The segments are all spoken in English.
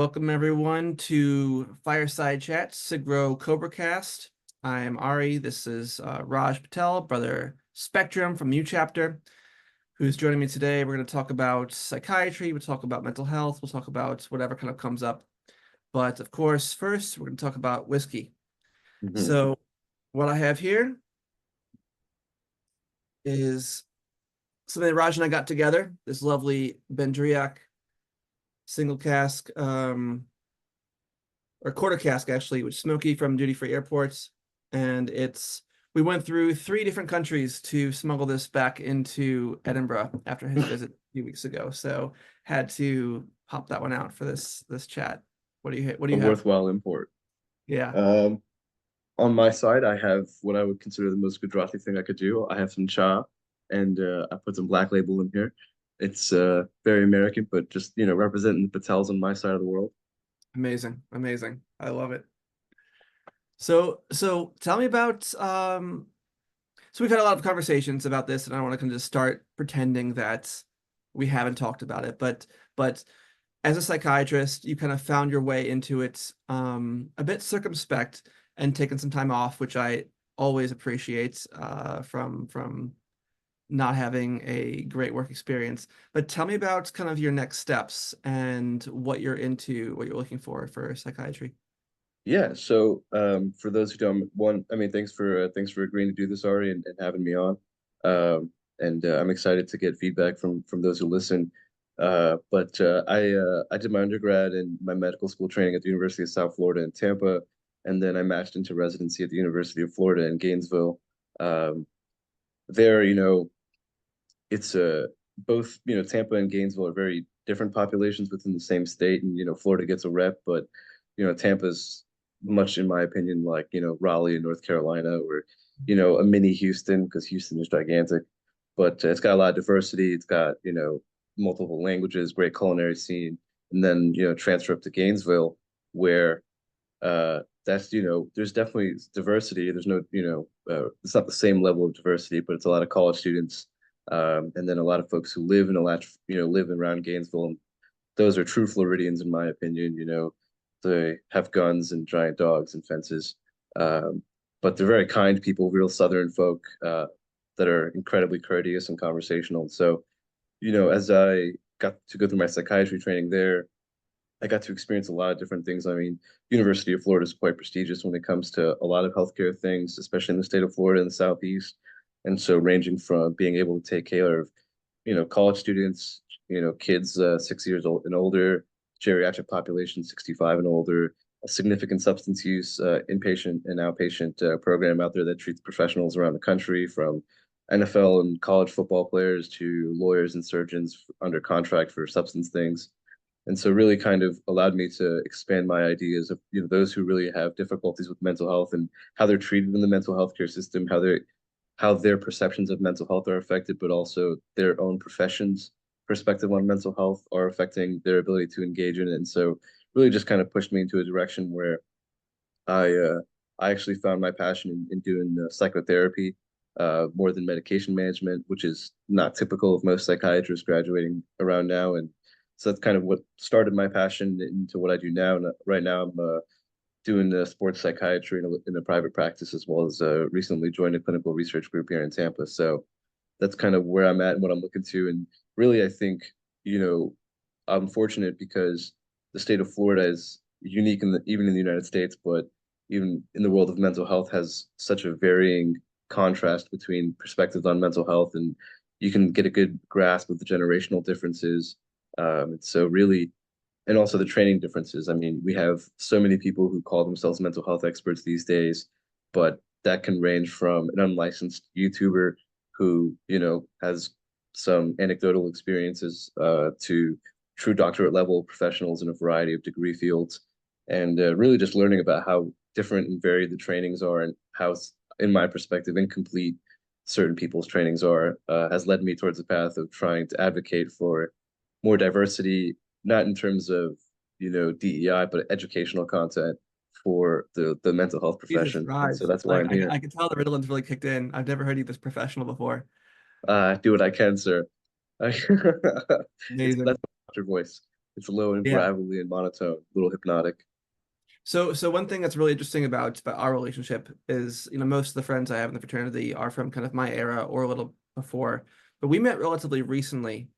Welcome everyone to Fireside Chat, Sigro CobraCast. I am Ari. This is Raj Patel, brother Spectrum from U Chapter, who's joining me today. We're going to talk about psychiatry, we'll talk about mental health, we'll talk about whatever kind of comes up. But of course, first we're going to talk about whiskey. Mhm. So what I have here is something that Raj and I got together, this lovely Bendriac single cask, or quarter cask actually, which is smoky from duty-free airports. And we went through 3 different countries to smuggle this back into Edinburgh after his visit a few weeks ago. So had to pop that one out for this chat. What do A you have? worthwhile import. Yeah, Um, on my side, I have what I would consider the most Gujarati thing I could do. I have some cha, and I put some Black Label in here. It's very American, but just representing the Patels on my side of the world. amazing, amazing. I love it. So tell me about so we've had a lot of conversations about this, and I don't want to kind of just start pretending that we haven't talked about it, but as a psychiatrist, you kind of found your way into it a bit circumspect and taken some time off, which I always appreciate from not having a great work experience. But tell me about kind of your next steps and what you're into, what you're looking for psychiatry. Yeah. So for those who don't, I mean, thanks for agreeing to do this, Ari, and having me on. And I'm excited to get feedback from those who listen. But I did my undergrad and my medical school training at the University of South Florida in Tampa, and then I matched into residency at the University of Florida in Gainesville. Um, there, it's both Tampa and Gainesville are very different populations within the same state, and Florida gets a rep, but Tampa's much, in my opinion, like Raleigh in North Carolina, or a mini Houston, because Houston is gigantic, but it's got a lot of diversity. It's got multiple languages, great culinary scene, and then transfer up to Gainesville, where that's there's definitely diversity. There's no it's not the same level of diversity, but it's a lot of college students, and then a lot of folks who live in a lot live around Gainesville, and those are true Floridians in my opinion. They have guns and giant dogs and fences, um, but they're very kind people, real Southern folk, that are incredibly courteous and conversational. So as I got to go through my psychiatry training there, I got to experience a lot of different things. I mean, University of Florida is quite prestigious when it comes to a lot of healthcare things, especially in the state of Florida and the Southeast. And so ranging from being able to take care of, college students, kids 6 years old and older, geriatric population 65 and older, a significant substance use inpatient and outpatient program out there that treats professionals around the country, from NFL and college football players to lawyers and surgeons under contract for substance things. And so really kind of allowed me to expand my ideas of those who really have difficulties with mental health and how they're treated in the mental health care system, how their perceptions of mental health are affected, but also their own professions perspective on mental health are affecting their ability to engage in it. And so really just kind of pushed me into a direction where I actually found my passion in doing psychotherapy more than medication management, which is not typical of most psychiatrists graduating around now. And so that's kind of what started my passion into what I do now. And right now, I'm doing sports psychiatry in a private practice, as well as recently joined a clinical research group here in Tampa. So that's kind of where I'm at and what I'm looking to. And really, I think, I'm fortunate because the state of Florida is unique even in the United States, but even in the world of mental health has such a varying contrast between perspectives on mental health, and you can get a good grasp of the generational differences. So really, and also the training differences. I mean, we have so many people who call themselves mental health experts these days, but that can range from an unlicensed YouTuber who, has some anecdotal experiences to true doctorate level professionals in a variety of degree fields. And really just learning about how different and varied the trainings are, and how, in my perspective, incomplete certain people's trainings are, has led me towards the path of trying to advocate for more diversity, not in terms of DEI, but educational content for the mental health Jesus, profession. And Raj, so that's why like I'm here. I can tell the Ritalин's really kicked in. I've never heard you this professional before. Do what I can, sir. It's that's Amazing. my doctor voice. It's low and Yeah. gravelly and monotone, a little hypnotic. So one thing that's really interesting about our relationship is, most of the friends I have in the fraternity are from kind of my era or a little before, but we met relatively recently,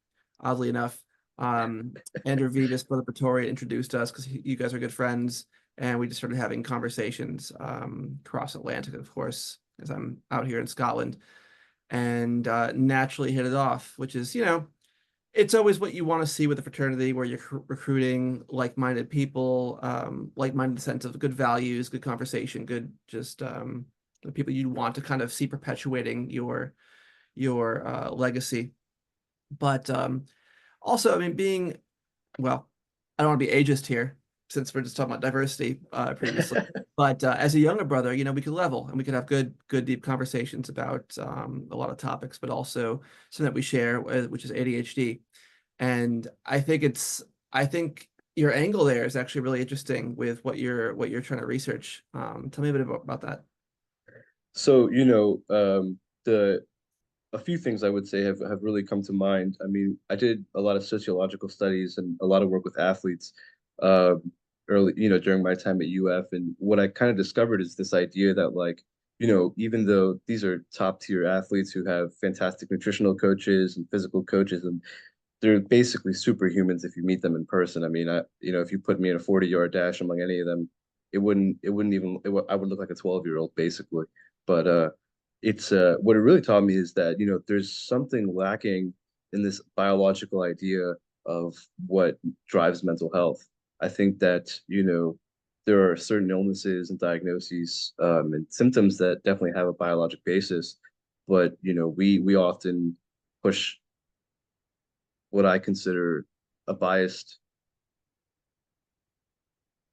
oddly enough. Um, Andrew Vivas, Brother Pretoria, introduced us because you guys are good friends, and we just started having conversations across Atlantic, of course, as I'm out here in Scotland, and naturally hit it off, which is, it's always what you want to see with a fraternity where you're recruiting like-minded people, like-minded in the sense of good values, good conversation, good just the people you want to kind of see perpetuating your legacy. But also, I mean, well, I don't want to be ageist here since we're just talking about diversity previously. But as a younger brother, we could level and we could have good, deep conversations about a lot of topics, but also something that we share, which is ADHD. And I think your angle there is actually really interesting with what you're trying to research. Tell me a bit about that. So, the a few things I would say have really come to mind. I mean, I did a lot of sociological studies and a lot of work with athletes early, during my time at UF. And what I kind of discovered is this idea that like, even though these are top tier athletes who have fantastic nutritional coaches and physical coaches, and they're basically superhumans if you meet them in person. I mean, if you put me in a 40-yard dash among any of them, it wouldn't even, I would look like a 12-year-old basically. But it's what it really taught me is that there's something lacking in this biological idea of what drives mental health. I think that there are certain illnesses and diagnoses and symptoms that definitely have a biologic basis, but we often push what I consider a biased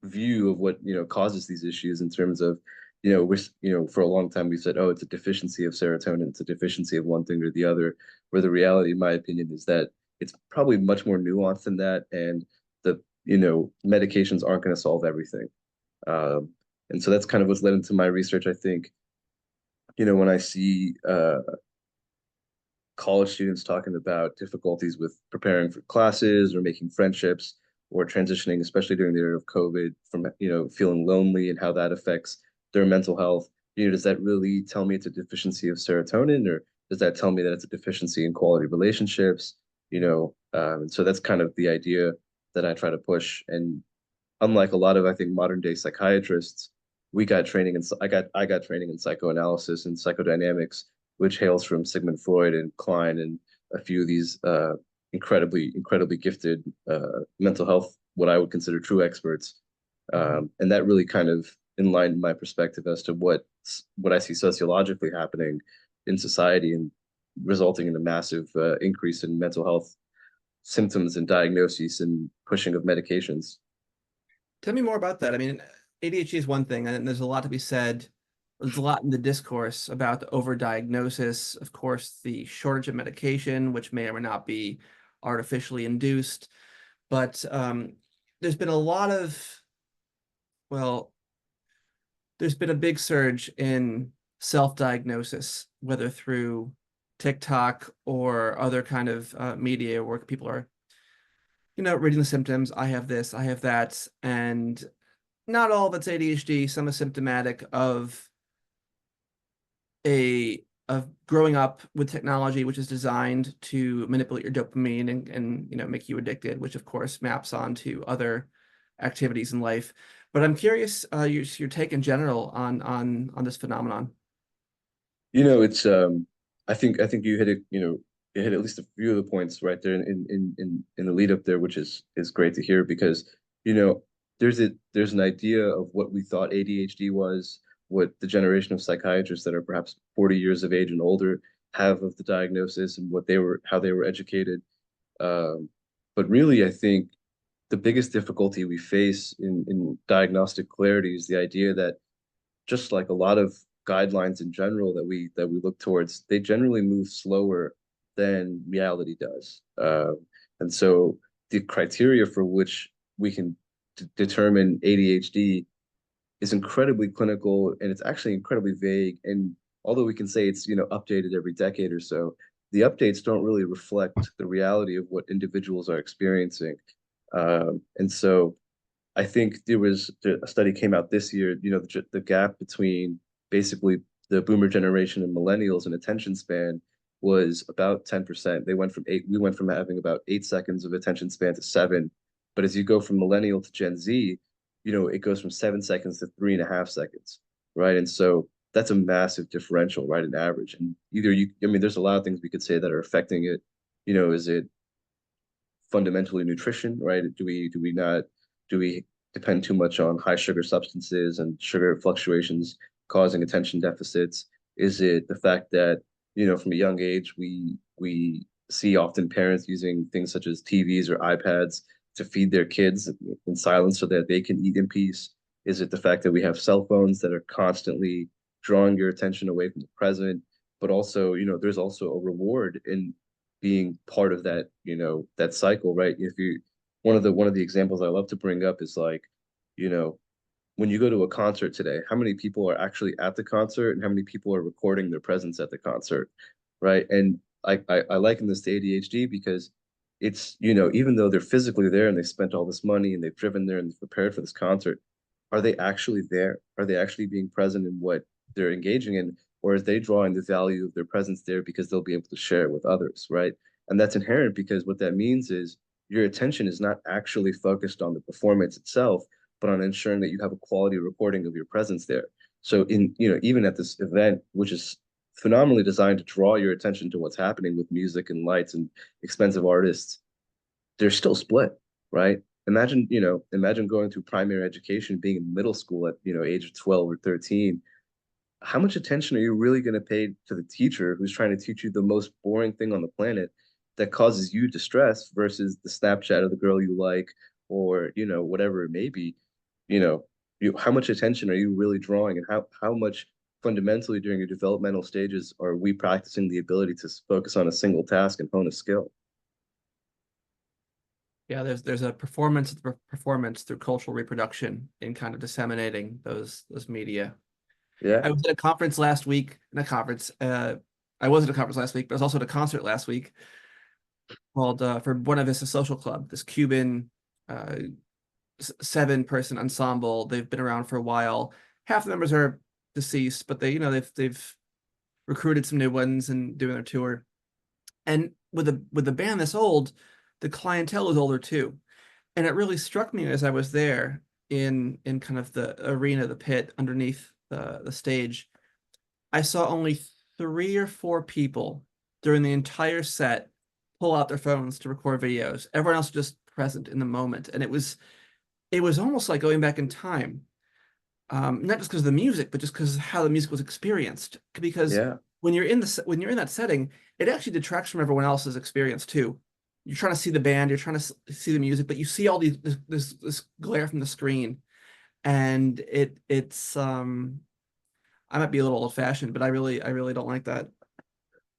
view of what causes these issues in terms of for a long time we said, oh, it's a deficiency of serotonin, it's a deficiency of one thing or the other, where the reality in my opinion is that it's probably much more nuanced than that, and the medications aren't going to solve everything. And so that's kind of what's led into my research. I think when I see college students talking about difficulties with preparing for classes or making friendships or transitioning, especially during the era of COVID, from feeling lonely and how that affects their mental health. Does that really tell me it's a deficiency of serotonin, or does that tell me that it's a deficiency in quality relationships? And so that's kind of the idea that I try to push. And unlike a lot of, I think, modern day psychiatrists, we got training in I got training in psychoanalysis and psychodynamics, which hails from Sigmund Freud and Klein and a few of these incredibly gifted mental health, what I would consider true experts. And that really kind of enlightened my perspective as to what I see sociologically happening in society and resulting in a massive increase in mental health symptoms and diagnoses and pushing of medications. Tell me more about that. I mean, ADHD is one thing, and there's a lot to be said. There's a lot in the discourse about the overdiagnosis, of course, the shortage of medication, which may or may not be artificially induced. But there's been a lot of, well, there's been a big surge in self-diagnosis, whether through TikTok or other kind of media where people are, reading the symptoms. I have this, I have that, and not all of it's ADHD. Some is symptomatic of growing up with technology, which is designed to manipulate your dopamine and make you addicted, which of course maps onto other activities in life. But I'm curious your take in general on this phenomenon. It's I think you hit it, you hit at least a few of the points right there in the lead up there, which is great to hear because, you know, there's an idea of what we thought ADHD was, what the generation of psychiatrists that are perhaps 40 years of age and older have of the diagnosis and how they were educated. Um, but really, I think the biggest difficulty we face in diagnostic clarity is the idea that just like a lot of guidelines in general that we look towards, they generally move slower than reality does. And so the criteria for which we can determine ADHD is incredibly clinical and it's actually incredibly vague. And although we can say it's updated every decade or so, the updates don't really reflect the reality of what individuals are experiencing. And so I think there was a study came out this year, the gap between basically the boomer generation and millennials in attention span was about 10%. We went from having about 8 seconds of attention span to seven. But as you go from millennial to Gen Z, it goes from 7 seconds to 3.5 seconds, right? And so that's a massive differential, right? An average. And I mean, there's a lot of things we could say that are affecting it. Is it fundamentally nutrition, right? Do we depend too much on high sugar substances and sugar fluctuations causing attention deficits? Is it the fact that, from a young age, we see often parents using things such as TVs or iPads to feed their kids in silence so that they can eat in peace? Is it the fact that we have cell phones that are constantly drawing your attention away from the present? But also, there's also a reward in being part of that, that cycle, right? If you one of the examples I love to bring up is like, you know, when you go to a concert today, how many people are actually at the concert and how many people are recording their presence at the concert, right? And I liken this to ADHD because it's, even though they're physically there and they spent all this money and they've driven there and prepared for this concert, are they actually there? Are they actually being present in what they're engaging in? Or is they drawing the value of their presence there because they'll be able to share it with others, right? And that's inherent because what that means is your attention is not actually focused on the performance itself, but on ensuring that you have a quality recording of your presence there. So even at this event, which is phenomenally designed to draw your attention to what's happening with music and lights and expensive artists, they're still split, right? Imagine going through primary education, being in middle school at, age of 12 or 13. How much attention are you really going to pay to the teacher who's trying to teach you the most boring thing on the planet that causes you distress versus the Snapchat of the girl you like or, whatever it may be? How much attention are you really drawing and how much fundamentally during your developmental stages are we practicing the ability to focus on a single task and hone a skill? Yeah, there's a performance through cultural reproduction in kind of disseminating those media. Yeah. I was at a conference last week, not conference. I was at a conference last week, but I was also at a concert last week called for Buena Vista Social Club, this Cuban uh, 7-person ensemble. They've been around for a while. Half the members are deceased, but they've recruited some new ones and doing their tour. And with a band this old, the clientele is older too. And it really struck me as I was there in kind of the arena, the pit underneath the stage. I saw only 3 or 4 people during the entire set pull out their phones to record videos. Everyone else just present in the moment, and it was almost like going back in time. Not just because of the music, but just because of how the music was experienced. Because Yeah. when you're in that setting, it actually detracts from everyone else's experience too. You're trying to see the band, you're trying to see the music, but you see all this glare from the screen, and it's I might be a little old fashioned, but I really don't like that.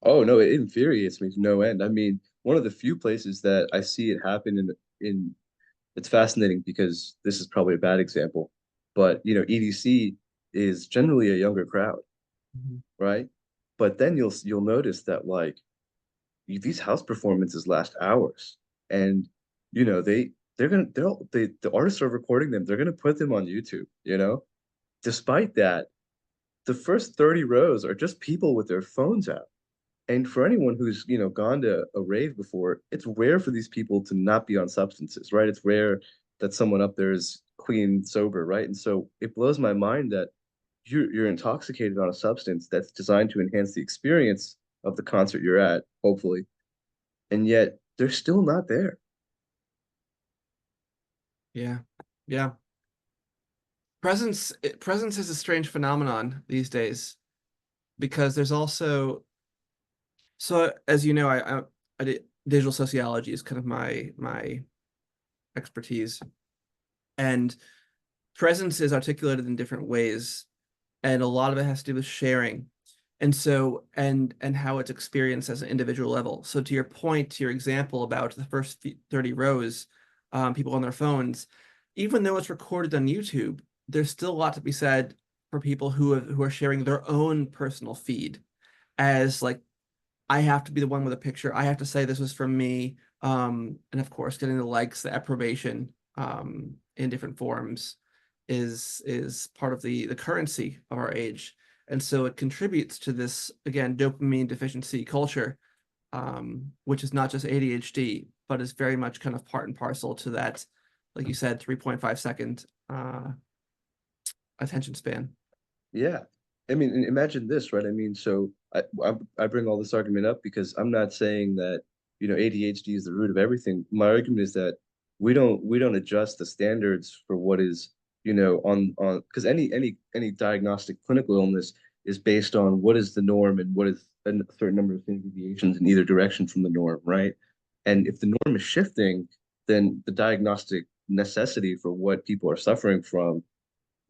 Oh no, it infuriates me to no end. I mean, one of the few places that I see it happen in it's fascinating because this is probably a bad example, but EDC is generally a younger crowd, Mhm. right? But then you'll notice that like these house performances last hours, and the artists are recording them. They're gonna put them on YouTube. Despite that, the first 30 rows are just people with their phones out. And for anyone who's, gone to a rave before, it's rare for these people to not be on substances, right? It's rare that someone up there is clean, sober, right? And so it blows my mind that you're intoxicated on a substance that's designed to enhance the experience of the concert you're at, hopefully, and yet they're still not there. Yeah, yeah. Presence is a strange phenomenon these days because there's also so as you know, I did digital sociology is kind of my expertise, and presence is articulated in different ways, and a lot of it has to do with sharing, and so and how it's experienced as an individual level. So to your point, to your example about the first 30 rows, people on their phones, even though it's recorded on YouTube, there's still a lot to be said for people who are sharing their own personal feed as like I have to be the one with a picture. I have to say this was from me. And of course, getting the likes, the approbation in different forms is part of the currency of our age. And so it contributes to this, again, dopamine deficiency culture, which is not just ADHD, but is very much kind of part and parcel to that, like you said, 3.5 second attention span. Yeah. I mean, and imagine this, right? I mean, so I bring all this argument up because I'm not saying that, ADHD is the root of everything. My argument is that we don't adjust the standards for what is, on because any diagnostic clinical illness is based on what is the norm and what is a certain number of standard deviations in either direction from the norm, right? And if the norm is shifting, then the diagnostic necessity for what people are suffering from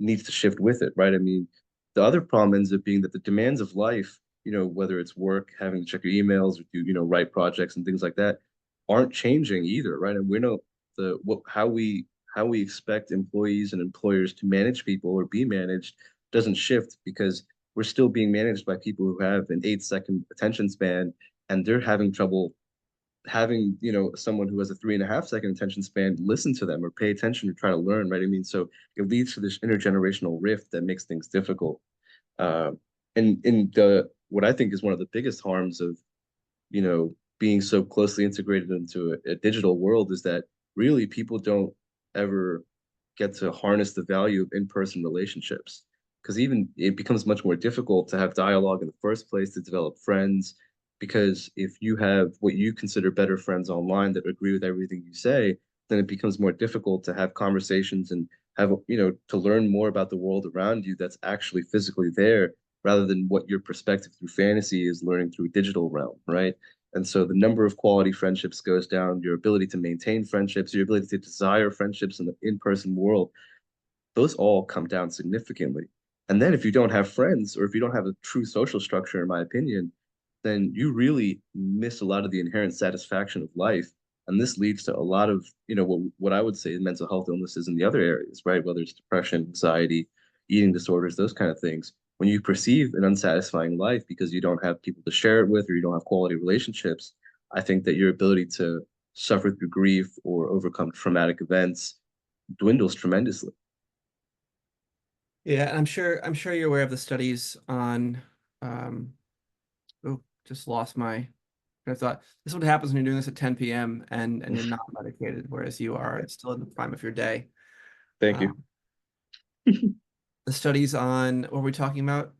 needs to shift with it, right? I mean, the other problem ends up being that the demands of life, whether it's work, having to check your emails, or do, write projects and things like that, aren't changing either, right? And we know how we expect employees and employers to manage people or be managed doesn't shift because we're still being managed by people who have an 8 second attention span and they're having trouble having someone who has a 3.5 second attention span listen to them or pay attention or try to learn, right? I mean, so it leads to this intergenerational rift that makes things difficult. uh, and in the what I think is one of the biggest harms of being so closely integrated into a digital world is that really people don't ever get to harness the value of in-person relationships because even it becomes much more difficult to have dialogue in the first place to develop friends because if you have what you consider better friends online that agree with everything you say, then it becomes more difficult to have conversations and have to learn more about the world around you that's actually physically there rather than what your perspective through fantasy is learning through digital realm, right? And so the number of quality friendships goes down, your ability to maintain friendships, your ability to desire friendships in the in-person world, those all come down significantly. And then if you don't have friends or if you don't have a true social structure, in my opinion, then you really miss a lot of the inherent satisfaction of life. And this leads to a lot of, what I would say mental health illnesses in the other areas, right? Whether it's depression, anxiety, eating disorders, those kind of things. When you perceive an unsatisfying life because you don't have people to share it with or you don't have quality relationships, I think that your ability to suffer through grief or overcome traumatic events dwindles tremendously. Yeah, and I'm sure you're aware of the studies on um oh, just lost my I thought this is what happens when you're doing this at 10 p.m. and you're not medicated, whereas you are still in the prime of your day. Thank you. Um, the studies on what were we talking about?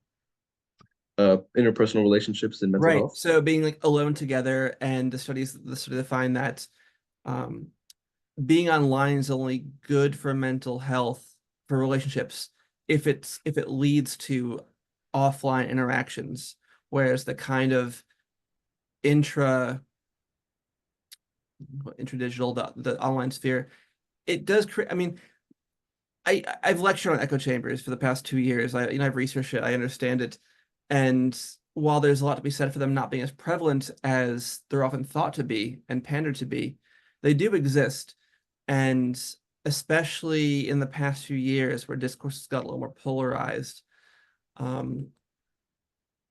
Interpersonal relationships and mental Right. health. So being like alone together, and the study find that um, being online is only good for mental health for relationships if it leads to offline interactions, whereas the kind of intra intradigital the online sphere it does create. I mean, I've lectured on echo chambers for the past 2 years. I've researched it. I understand it. And while there's a lot to be said for them not being as prevalent as they're often thought to be and pandered to be, they do exist. And especially in the past few years where discourse has got a little more polarized, um,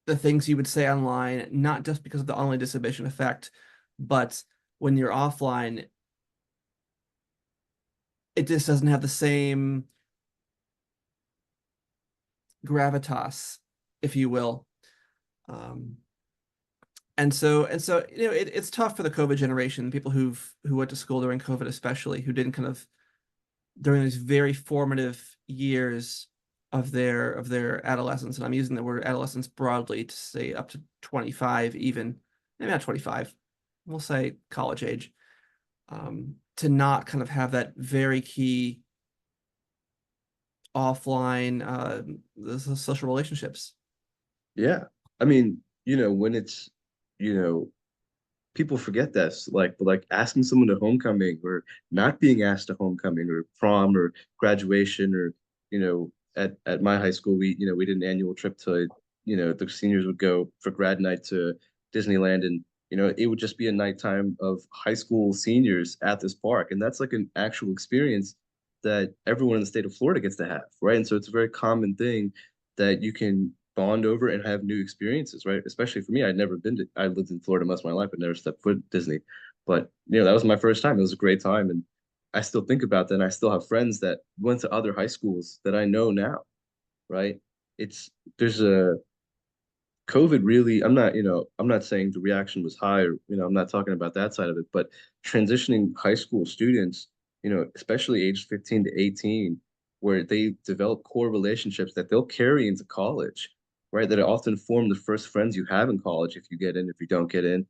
the things you would say online, not just because of the online disinhibition effect, but when you're offline, it just doesn't have the same gravitas, if you will. Um, and so it's tough for the COVID generation, people who went to school during COVID, especially who didn't kind of during these very formative years of their adolescence, and I'm using the word adolescence broadly to say up to 25, even maybe not 25, we'll say college age, to not kind of have that very key offline the social relationships. Yeah. I mean, when it's, you know, people forget this, but like asking someone to homecoming or not being asked to homecoming or prom or graduation or, at my high school, we did an annual trip to, the seniors would go for grad night to Disneyland and, it would just be a nighttime of high school seniors at this park. And that's like an actual experience that everyone in the state of Florida gets to have, right? And so it's a very common thing that you can bond over and have new experiences, right? Especially for me, I lived in Florida most of my life, but never stepped foot in Disney. But that was my first time. It was a great time, and I still think about that. And I still have friends that went to other high schools that I know now, right? It's there's a COVID really, I'm not saying the reaction was high, or, I'm not talking about that side of it, but transitioning high school students, especially aged 15 to 18, where they develop core relationships that they'll carry into college, right? That often form the first friends you have in college if you get in, if you don't get in.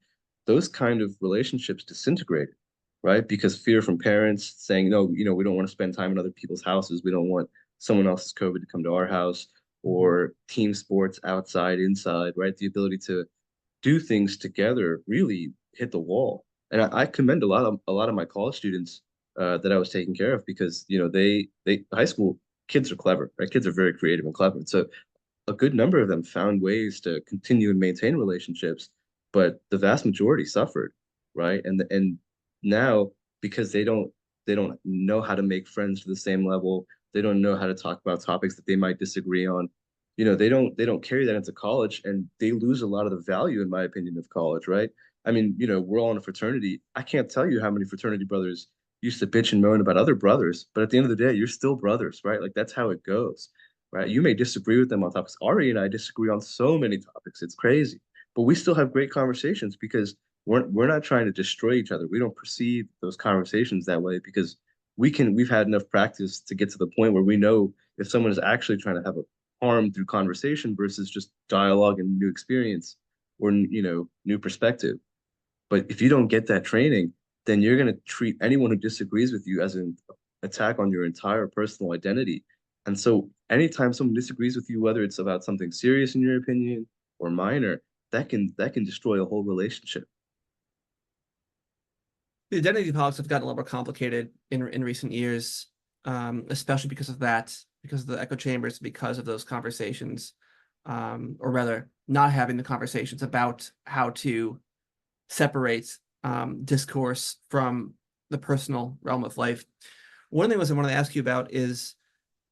Those kind of relationships disintegrated, right? Because fear from parents saying, no, we don't want to spend time in other people's houses. We don't want someone else's COVID to come to our house, or team sports outside, inside, right? The ability to do things together really hit the wall. And I commend a lot of my college students that I was taking care of, because they high school kids are clever, right? Kids are very creative and clever. So a good number of them found ways to continue and maintain relationships, but the vast majority suffered, right? And now, because they don't know how to make friends to the same level, they don't know how to talk about topics that they might disagree on. They don't carry that into college, and they lose a lot of the value, in my opinion, of college, right? I mean, we're all in a fraternity. I can't tell you how many fraternity brothers used to bitch and moan about other brothers, but at the end of the day, you're still brothers, right? Like that's how it goes, right? You may disagree with them on topics. Ari and I disagree on so many topics. It's crazy. But we still have great conversations because we're not trying to destroy each other. We don't perceive those conversations that way because we've had enough practice to get to the point where we know if someone is actually trying to have a harm through conversation versus just dialogue and new experience, or new perspective. But if you don't get that training, then you're going to treat anyone who disagrees with you as an attack on your entire personal identity. And so anytime someone disagrees with you, whether it's about something serious in your opinion or minor, that can destroy a whole relationship. The identity politics have gotten a little more complicated in recent years, especially because of that, because of the echo chambers, because of those conversations, or rather, not having the conversations about how to separate discourse from the personal realm of life. One of the things I want to ask you about is,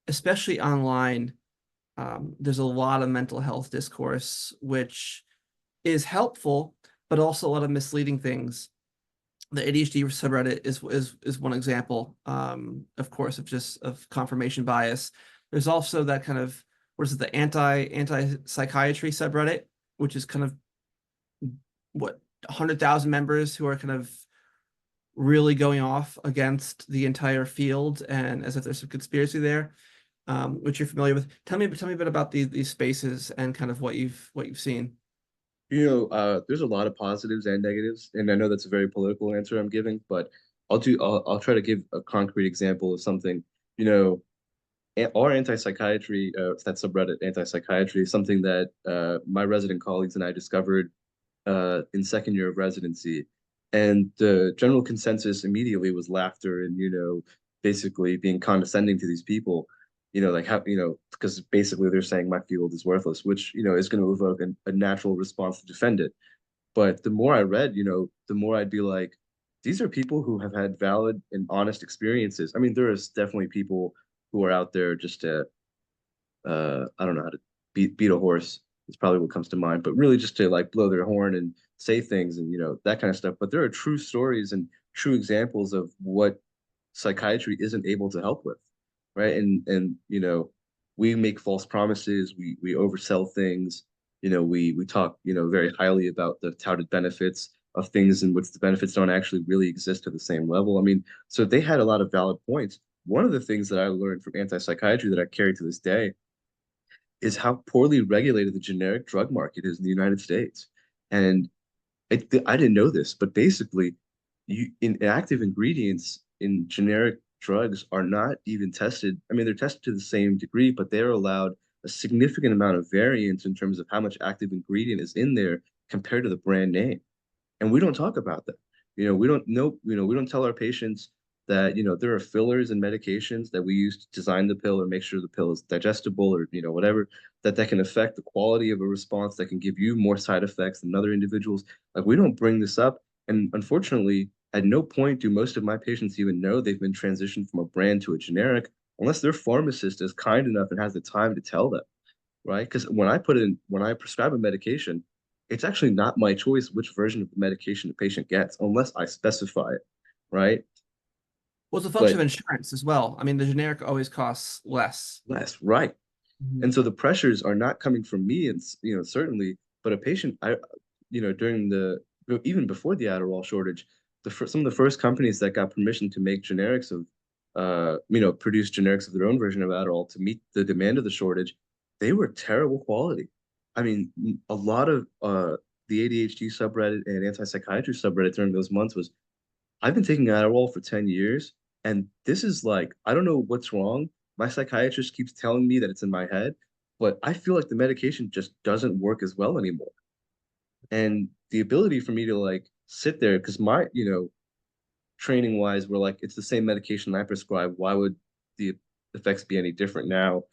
especially online, there's a lot of mental health discourse, which is helpful, but also a lot of misleading things. The ADHD subreddit is one example, of course, of confirmation bias. There's also that kind of, what is it, the anti-psychiatry subreddit, which is kind of what, 100,000 members who are kind of really going off against the entire field, and as if there's some conspiracy there, which you're familiar with. Tell me a bit about these spaces and kind of what you've seen. There's a lot of positives and negatives, and I know that's a very political answer I'm giving, but I'll try to give a concrete example of something. You know, our anti-psychiatry, that subreddit anti-psychiatry, is something that my resident colleagues and I discovered in second year of residency. And the general consensus immediately was laughter and, basically being condescending to these people, like how, because basically they're saying my field is worthless, which, is going to evoke a natural response to defend it. But the more I read, the more I'd be like, these are people who have had valid and honest experiences. I mean, there is definitely people who are out there just to I don't know how to beat a horse. It's probably what comes to mind, but really just to like blow their horn and say things and that kind of stuff. But there are true stories and true examples of what psychiatry isn't able to help with, right? And we make false promises, we oversell things, we talk very highly about the touted benefits of things in which the benefits don't actually really exist to the same level. I mean, so they had a lot of valid points. One of the things that I learned from anti-psychiatry that I carry to this day is how poorly regulated the generic drug market is in the United States. And I didn't know this, but basically, in active ingredients in generic drugs are not even tested. I mean, they're tested to the same degree, but they're allowed a significant amount of variance in terms of how much active ingredient is in there compared to the brand name. And we don't talk about that. We don't know, we don't tell our patients that, there are fillers and medications that we use to design the pill or make sure the pill is digestible, or, whatever, that can affect the quality of a response, that can give you more side effects than other individuals. Like, we don't bring this up. And unfortunately, at no point do most of my patients even know they've been transitioned from a brand to a generic, unless their pharmacist is kind enough and has the time to tell them, right? Because when I prescribe a medication, it's actually not my choice which version of the medication the patient gets unless I specify it, right? Well, it's a function But of insurance as well. I mean, the generic always costs less. less, right? And Mhm. so the pressures are not coming from me, and certainly, but a patient, during the even before the Adderall shortage, some of the first companies that got permission to make generics of, produce generics of their own version of Adderall to meet the demand of the shortage, they were terrible quality. I mean, a lot of the ADHD subreddit and anti-psychiatry subreddit during those months was, I've been taking Adderall for 10 years, and this is like, I don't know what's wrong. My psychiatrist keeps telling me that it's in my head, but I feel like the medication just doesn't work as well anymore. And the ability for me to like sit there, because my, training wise, we're like, it's the same medication I prescribe. Why would the effects be any different now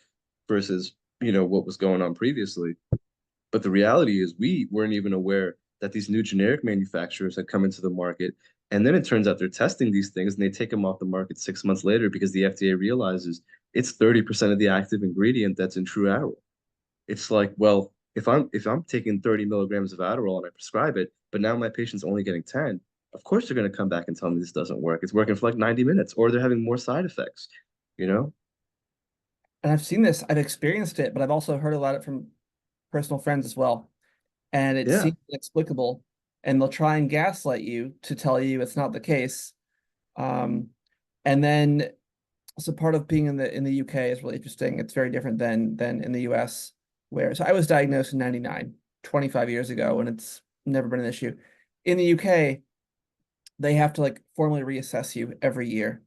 versus, what was going on previously? But the reality is, we weren't even aware that these new generic manufacturers had come into the market. And then it turns out they're testing these things and they take them off the market 6 months later because the FDA realizes it's 30% of the active ingredient that's in true Adderall. It's like, well, if I'm taking 30 milligrams of Adderall and I prescribe it, but now my patient's only getting 10, of course they're going to come back and tell me this doesn't work. It's working for like 90 minutes, or they're having more side effects, you know? And I've seen this, I've experienced it, but I've also heard about it from personal friends as well. And it Yeah. seems inexplicable. And they'll try and gaslight you to tell you it's not the case. Um, and then so part of being in the UK is really interesting. It's very different than in the US, where so I was diagnosed in 99, 25 years ago, and it's never been an issue. In the UK, they have to like formally reassess you every year.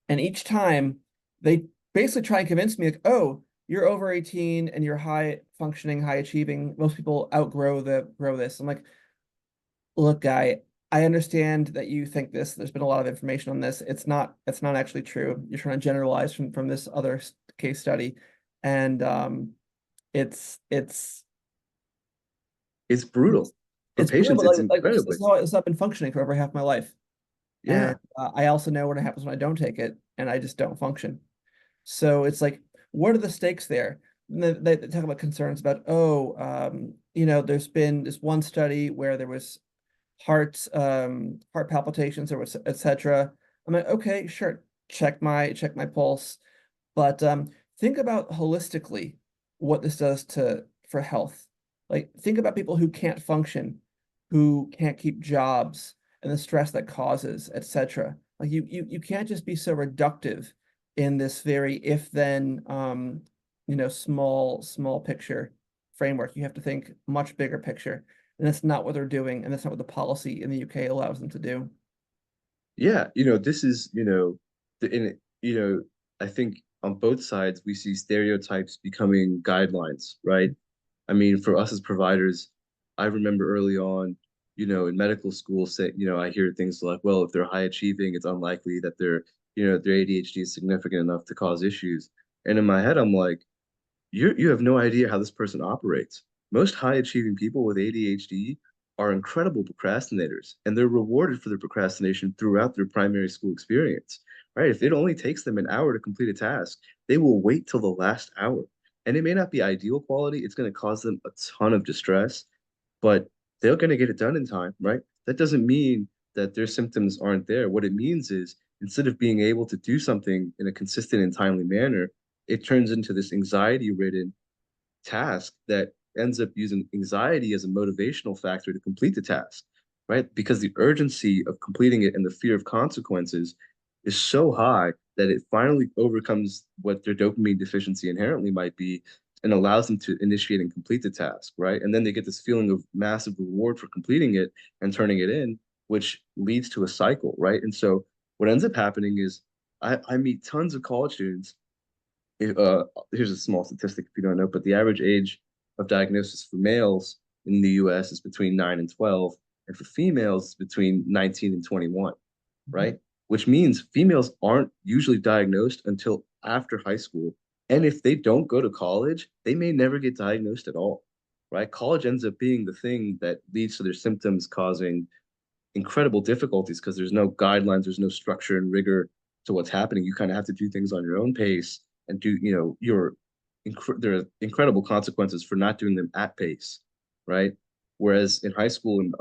And each time they basically try and convince me, like, oh, you're over 18 and you're high functioning, high achieving. Most people outgrow the grow this. I'm like, look, guy, I understand that you think this. There's been a lot of information on this. It's not actually true. You're trying to generalize from this other case study. And it's It's brutal. For it's brutal, patients, but it's like this incredibly. is how I've been functioning for over half my life. And Yeah. I also know what happens when I don't take it, and I just don't function. So it's like, what are the stakes there? And they talk about concerns about, oh, there's been this one study where there was heart palpitations or etc. I'm like, okay, sure, check my pulse, but think about holistically what this does to for health. Like, think about people who can't function, who can't keep jobs, and the stress that causes, etc. Like you can't just be so reductive in this very if then small picture framework. You have to think much bigger picture. And that's not what they're doing, and that's not what the policy in the UK allows them to do. Yeah, this is, I think on both sides we see stereotypes becoming guidelines, right? I mean, for us as providers, I remember early on, in medical school, say, I hear things like, well, if they're high achieving, it's unlikely that their ADHD is significant enough to cause issues. And in my head, I'm like, you have no idea how this person operates. Most high achieving people with ADHD are incredible procrastinators, and they're rewarded for their procrastination throughout their primary school experience. Right? If it only takes them an hour to complete a task, they will wait till the last hour. And it may not be ideal quality, it's going to cause them a ton of distress, but they're going to get it done in time, right? That doesn't mean that their symptoms aren't there. What it means is instead of being able to do something in a consistent and timely manner, it turns into this anxiety ridden task that ends up using anxiety as a motivational factor to complete the task, right? Because the urgency of completing it and the fear of consequences is so high that it finally overcomes what their dopamine deficiency inherently might be and allows them to initiate and complete the task, right? And then they get this feeling of massive reward for completing it and turning it in, which leads to a cycle, right? And so what ends up happening is I meet tons of college students. Here's a small statistic if you don't know, but the average age of diagnosis for males in the US is between 9 and 12, and for females, it's between 19 and 21, Mhm. right? Which means females aren't usually diagnosed until after high school. And if they don't go to college, they may never get diagnosed at all, right? College ends up being the thing that leads to their symptoms causing incredible difficulties because there's no guidelines, there's no structure and rigor to what's happening. You kind of have to do things on your own pace and do, there are incredible consequences for not doing them at pace, right? Whereas in high school and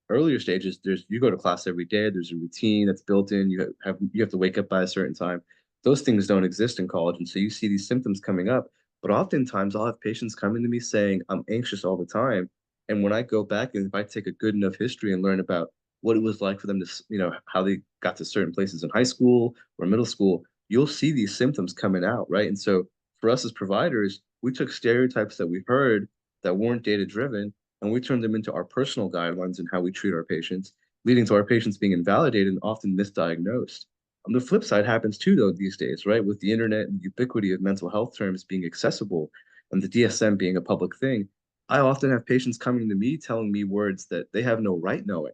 earlier stages, there's you go to class every day. There's a routine that's built in. You have to wake up by a certain time. Those things don't exist in college, and so you see these symptoms coming up. But oftentimes, I'll have patients coming to me saying, "I'm anxious all the time." And when I go back and if I take a good enough history and learn about what it was like for them to, how they got to certain places in high school or middle school, you'll see these symptoms coming out, right? And so for us as providers, we took stereotypes that we heard that weren't data driven and we turned them into our personal guidelines and how we treat our patients, leading to our patients being invalidated and often misdiagnosed. On the flip side happens too, though, these days, right? With the internet and the ubiquity of mental health terms being accessible and the DSM being a public thing, I often have patients coming to me telling me words that they have no right knowing.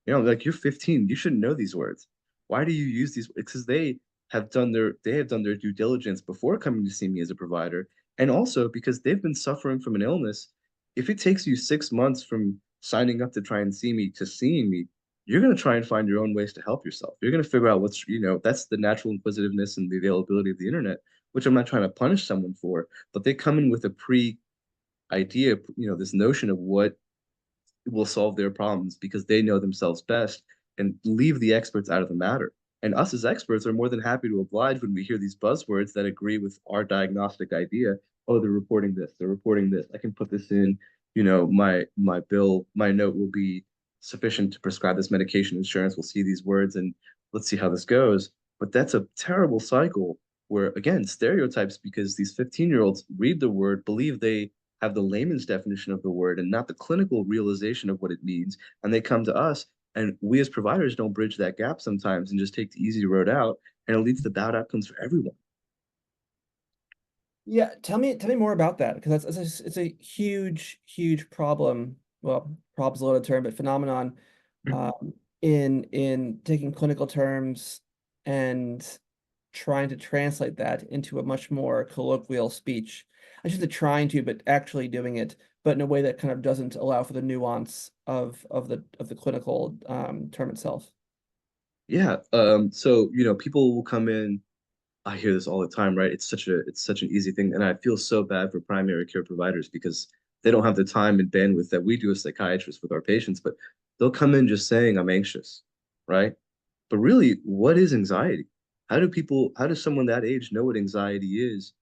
Like you're 15, you shouldn't know these words. Why do you use these? Because they have done their due diligence before coming to see me as a provider, and also because they've been suffering from an illness. If it takes you 6 months from signing up to try and see me to seeing me, you're going to try and find your own ways to help yourself. You're going to figure out that's the natural inquisitiveness and the availability of the internet, which I'm not trying to punish someone for, but they come in with a pre idea, this notion of what will solve their problems because they know themselves best and leave the experts out of the matter. And us as experts are more than happy to oblige when we hear these buzzwords that agree with our diagnostic idea. Oh, they're reporting this, they're reporting this. I can put this in, my bill, my note will be sufficient to prescribe this medication. Insurance will see these words and let's see how this goes. But that's a terrible cycle where again, stereotypes because these 15-year-olds read the word, believe they have the layman's definition of the word and not the clinical realization of what it means. And they come to us, and we as providers don't bridge that gap sometimes and just take the easy road out, and it leads to bad outcomes for everyone. Yeah, tell me more about that because it's a huge problem. Well, problem's a loaded term, but phenomenon in taking clinical terms and trying to translate that into a much more colloquial speech. I shouldn't say trying to, but actually doing it, but in a way that kind of doesn't allow for the nuance of the clinical term itself. Yeah. So people will come in. I hear this all the time, right? It's such an easy thing, and I feel so bad for primary care providers because they don't have the time and bandwidth that we do as psychiatrists with our patients. But they'll come in just saying, "I'm anxious," right? But really, what is anxiety? How does someone that age know what anxiety is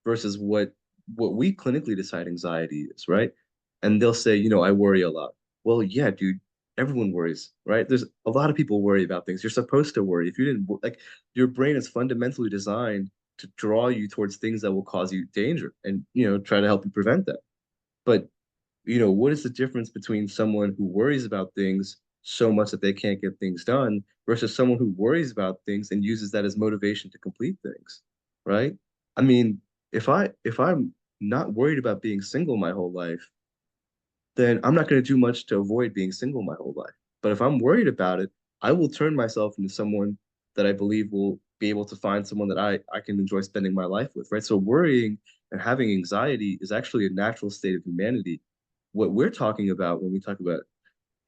versus what we clinically decide anxiety is, right? And they'll say, I worry a lot. Well, yeah, dude, everyone worries, right? There's a lot of people worry about things. You're supposed to worry. If you didn't, like, your brain is fundamentally designed to draw you towards things that will cause you danger and, try to help you prevent that. But what is the difference between someone who worries about things so much that they can't get things done versus someone who worries about things and uses that as motivation to complete things, right? I mean, if I'm not worried about being single my whole life, then I'm not going to do much to avoid being single my whole life. But if I'm worried about it, I will turn myself into someone that I believe will be able to find someone that I can enjoy spending my life with, right? So worrying and having anxiety is actually a natural state of humanity. What we're talking about when we talk about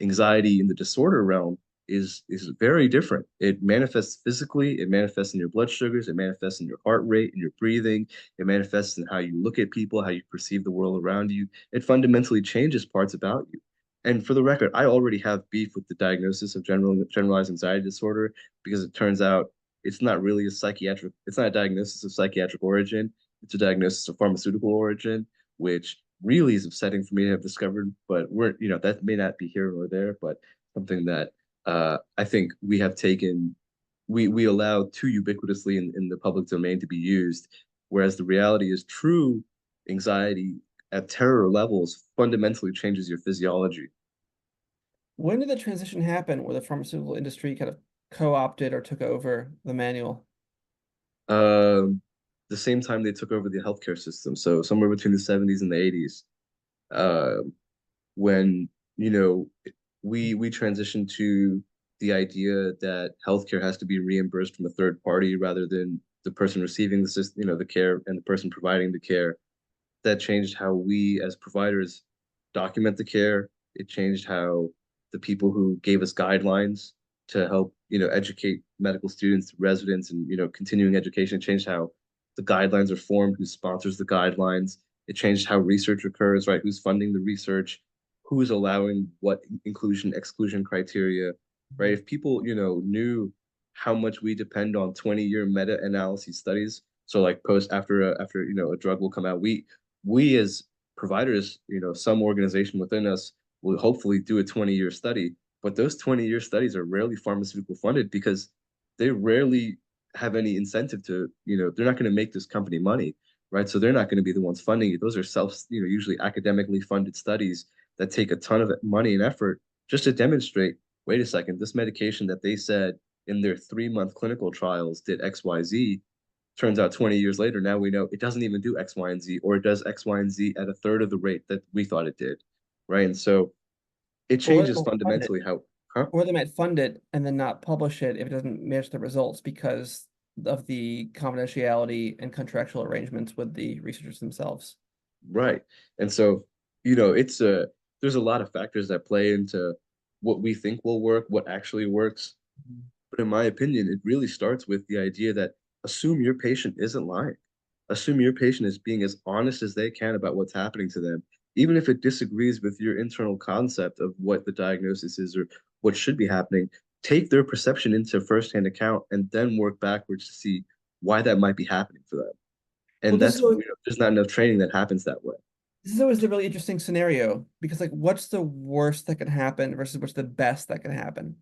anxiety in the disorder realm is very different. It manifests physically, it manifests in your blood sugars, it manifests in your heart rate, in your breathing, it manifests in how you look at people, how you perceive the world around you. It fundamentally changes parts about you. And for the record, I already have beef with the diagnosis of generalized anxiety disorder because it turns out it's not a diagnosis of psychiatric origin, it's a diagnosis of pharmaceutical origin, which really is upsetting for me to have discovered, but that may not be here or there, but something that I think we allow too ubiquitously in the public domain to be used, whereas the reality is true anxiety at terror levels fundamentally changes your physiology. When did the transition happen where the pharmaceutical industry kind of co-opted or took over the manual? Um, the same time they took over the healthcare system, so somewhere between the 70s and the 80s. When you know we transitioned to the idea that healthcare has to be reimbursed from a third party rather than the person receiving the system, the care and the person providing the care. That changed how we as providers document the care. It changed how the people who gave us guidelines to help, educate medical students, residents, and continuing education. It changed how the guidelines are formed, who sponsors the guidelines. It changed how research occurs, right? Who's funding the research, who's allowing what inclusion, exclusion criteria, right? If people, knew how much we depend on 20-year meta-analysis studies, so like post after a drug will come out, we as providers, some organization within us will hopefully do a 20-year study, but those 20-year studies are rarely pharmaceutical funded because they rarely have any incentive to, they're not going to make this company money, right? So they're not going to be the ones funding it. Those are usually academically funded studies that take a ton of money and effort just to demonstrate, wait a second, this medication that they said in their 3-month clinical trials did XYZ, turns out 20 years later, now we know it doesn't even do X, Y, and Z, or it does X, Y, and Z at a third of the rate that we thought it did, right? And so it Or changes they'll fund it, fundamentally how, huh? or they might fund it and then not publish it if it doesn't match the results because of the confidentiality and contractual arrangements with the researchers themselves. Right. And so, it's there's a lot of factors that play into what we think will work, what actually works. But in my opinion, it really starts with the idea that assume your patient isn't lying. Assume your patient is being as honest as they can about what's happening to them, even if it disagrees with your internal concept of what the diagnosis is or what should be happening. Take their perception into firsthand account and then work backwards to see why that might be happening for them. Well, And that's, there's not enough training that happens that way. this is always the really interesting scenario because like what's the worst that can happen versus what's the best that can happen?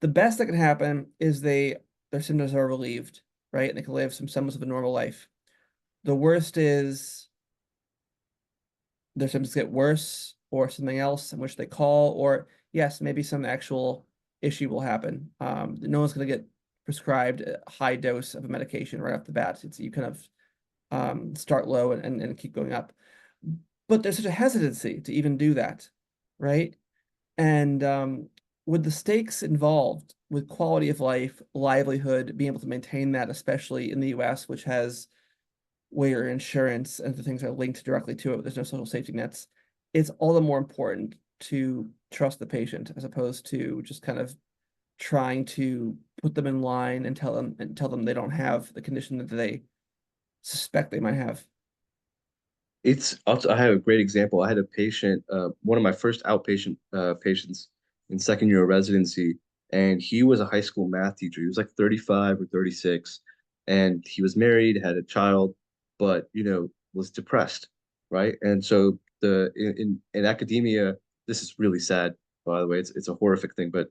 The best that can happen is their symptoms are relieved, right? And they can live some semblance of a normal life. The worst is their symptoms get worse or something else in which they call, or yes, maybe some actual issue will happen. No one's going to get prescribed a high dose of a medication right off the bat. It's you kind of start low and keep going up. But there's such a hesitancy to even do that, right? And with the stakes involved, with quality of life, livelihood, being able to maintain that, especially in the US, which has where insurance and the things are linked directly to it, there's no social safety nets, it's all the more important to trust the patient as opposed to just kind of trying to put them in line and tell them they don't have the condition that they suspect they might have. I have a great example. I had a patient, one of my first outpatient patients in second year of residency, and he was a high school math teacher. He was like 35 or 36, and he was married, had a child, but was depressed, right? And so in academia, this is really sad, by the way. It's a horrific thing, but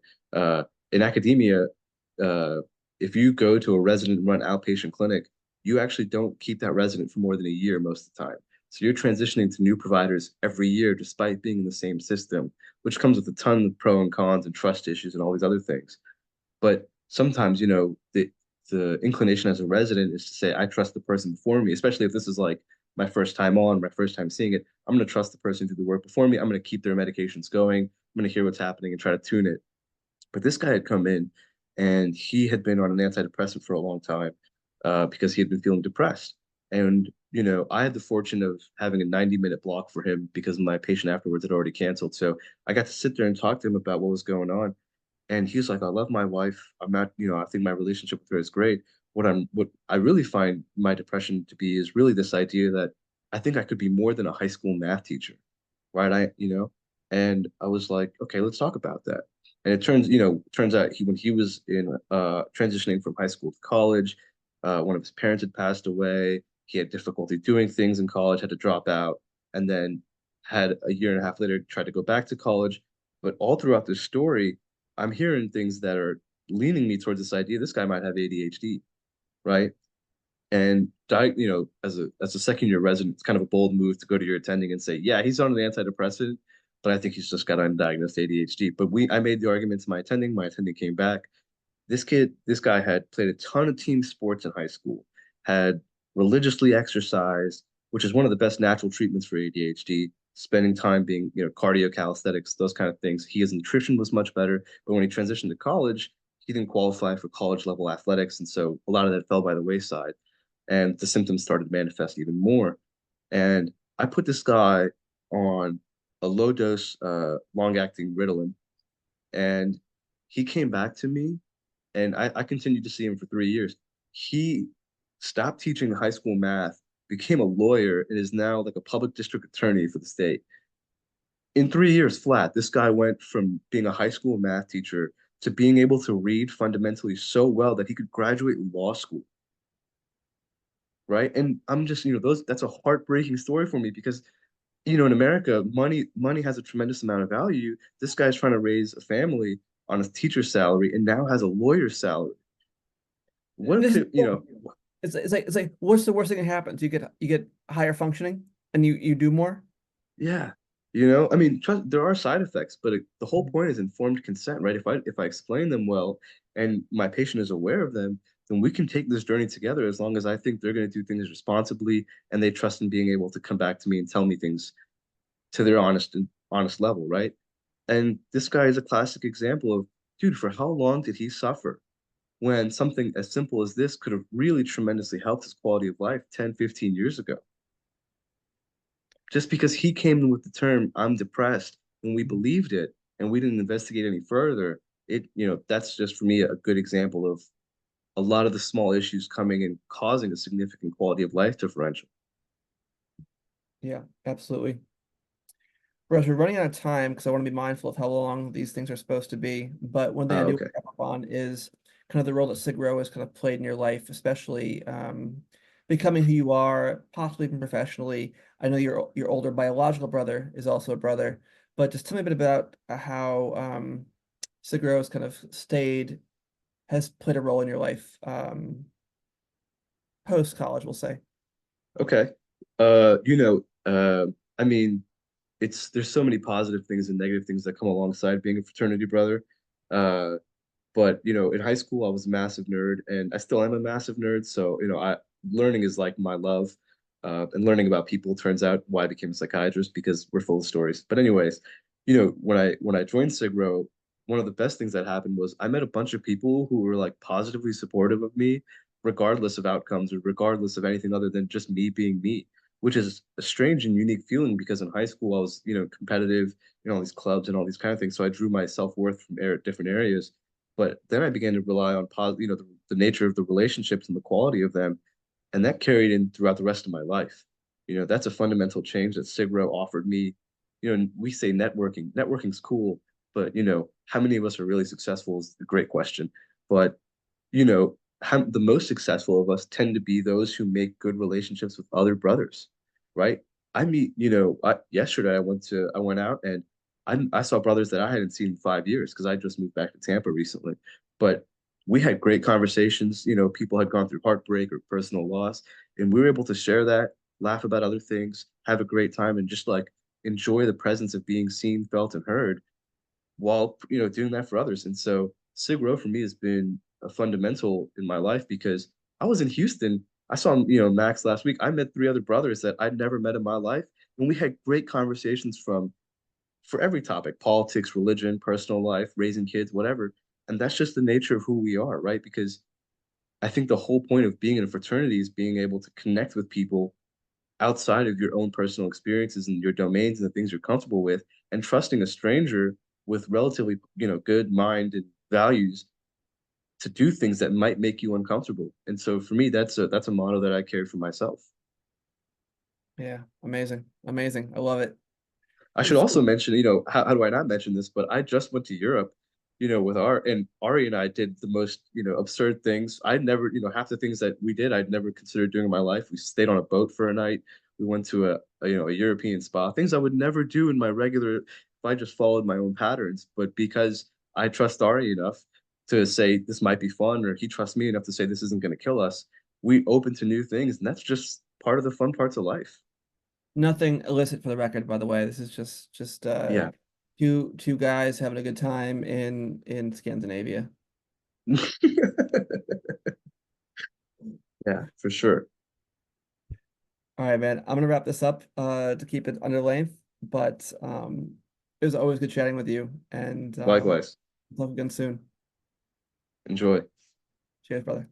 in academia, uh, if you go to a resident run outpatient clinic, you actually don't keep that resident for more than a year most of the time. So you're transitioning to new providers every year, despite being in the same system, which comes with a ton of pro and cons and trust issues and all these other things. But sometimes, the inclination as a resident is to say, I trust the person before me, especially if this is like my first time on, my first time seeing it. I'm going to trust the person to do the work before me. I'm going to keep their medications going. I'm going to hear what's happening and try to tune it. But this guy had come in and he had been on an antidepressant for a long time because he had been feeling depressed. And, I had the fortune of having a 90-minute block for him because my patient afterwards had already canceled. So I got to sit there and talk to him about what was going on. And he was like, I love my wife. I'm not, I think my relationship with her is great. What I really find my depression to be is really this idea that I think I could be more than a high school math teacher, right? And I was like, okay, let's talk about that. And turns out when he was in transitioning from high school to college, one of his parents had passed away. He had difficulty doing things in college, had to drop out, and then had a year and a half later tried to go back to college. But all throughout this story, I'm hearing things that are leaning me towards this idea this guy might have ADHD, right? And as a second year resident, it's kind of a bold move to go to your attending and say, yeah, he's on an antidepressant, but I think he's just got undiagnosed ADHD. But I made the argument to my attending came back. This guy had played a ton of team sports in high school, had religiously exercised, which is one of the best natural treatments for ADHD, spending time being, cardio calisthenics, those kind of things. His nutrition was much better, but when he transitioned to college, he didn't qualify for college level athletics. And so a lot of that fell by the wayside and the symptoms started to manifest even more. And I put this guy on a low dose, long acting Ritalin, and he came back to me, and I continued to see him for 3 years. He stopped teaching high school math, became a lawyer, and is now like a public district attorney for the state. in 3 years flat, this guy went from being a high school math teacher to being able to read fundamentally so well that he could graduate law school, right? And I'm just, those that's a heartbreaking story for me because, in America, money has a tremendous amount of value. This guy's trying to raise a family on a teacher's salary and now has a lawyer's salary. What This is could, it's like what's the worst thing that happens? You get higher functioning and you do more. yeah. I mean, there are side effects, but the whole point is informed consent, right? If I explain them well and my patient is aware of them, then we can take this journey together as long as I think they're going to do things responsibly and they trust in being able to come back to me and tell me things to their honest level, right? And this guy is a classic example of, dude, for how long did he suffer when something as simple as this could have really tremendously helped his quality of life 10, 15 years ago? Just because he came with the term "I'm depressed" when we believed it and we didn't investigate any further, that's just for me a good example of a lot of the small issues coming and causing a significant quality of life differential. Yeah, absolutely. Russ, we're running out of time because I want to be mindful of how long these things are supposed to be. But one thing I do want Okay. to wrap up on is kind of the role that SIGRO has kind of played in your life, especially becoming who you are, possibly even professionally. I know your older biological brother is also a brother, but just tell me a bit about how SIGRO has kind of has played a role in your life post college, we'll say. Okay. I mean, there's so many positive things and negative things that come alongside being a fraternity brother. Uh, but in high school, I was a massive nerd, and I still am a massive nerd. So I learning is like my love, and learning about people turns out why I became a psychiatrist because we're full of stories. But anyways, when I joined Sigro, one of the best things that happened was I met a bunch of people who were like positively supportive of me, regardless of outcomes or regardless of anything other than just me being me, which is a strange and unique feeling because in high school I was competitive in all these clubs and all these kind of things, so I drew my self-worth from different areas. But then I began to rely on the nature of the relationships and the quality of them, and that carried in throughout the rest of my life. That's a fundamental change that Sigro offered me. We say networking. Networking's cool, but how many of us are really successful is a great question. But the most successful of us tend to be those who make good relationships with other brothers, right? I meet, yesterday I went out and I saw brothers that I hadn't seen in 5 years because I just moved back to Tampa recently. But we had great conversations. People had gone through heartbreak or personal loss, and we were able to share that, laugh about other things, have a great time, and just like enjoy the presence of being seen, felt, and heard while doing that for others. And so Sig Row for me has been a fundamental in my life because I was in Houston. I saw Max last week. I met three other brothers that I'd never met in my life, and we had great conversations for every topic: politics, religion, personal life, raising kids, whatever. And that's just the nature of who we are, right? Because I think the whole point of being in a fraternity is being able to connect with people outside of your own personal experiences and your domains and the things you're comfortable with, and trusting a stranger with relatively good mind and values to do things that might make you uncomfortable. And so for me, that's a motto that I carry for myself. Yeah, amazing, amazing. I love it. I should So also mention, how do I not mention this? But I just went to Europe, with Ari and I did the most, absurd things. I'd never, half the things that we did, I'd never considered doing in my life. We stayed on a boat for a night. We went to a European spa, things I would never do in my regular, if I just followed my own patterns. But because I trust Ari enough to say this might be fun, or he trusts me enough to say this isn't going to kill us, we open to new things. And that's just part of the fun parts of life. nothing illicit for the record, by the way. This is just Yeah. two guys having a good time in Scandinavia. Yeah, for sure. All right, man. I'm gonna wrap this up to keep it under length, but it was always good chatting with you, and Likewise. talk again soon. Enjoy. Cheers, brother.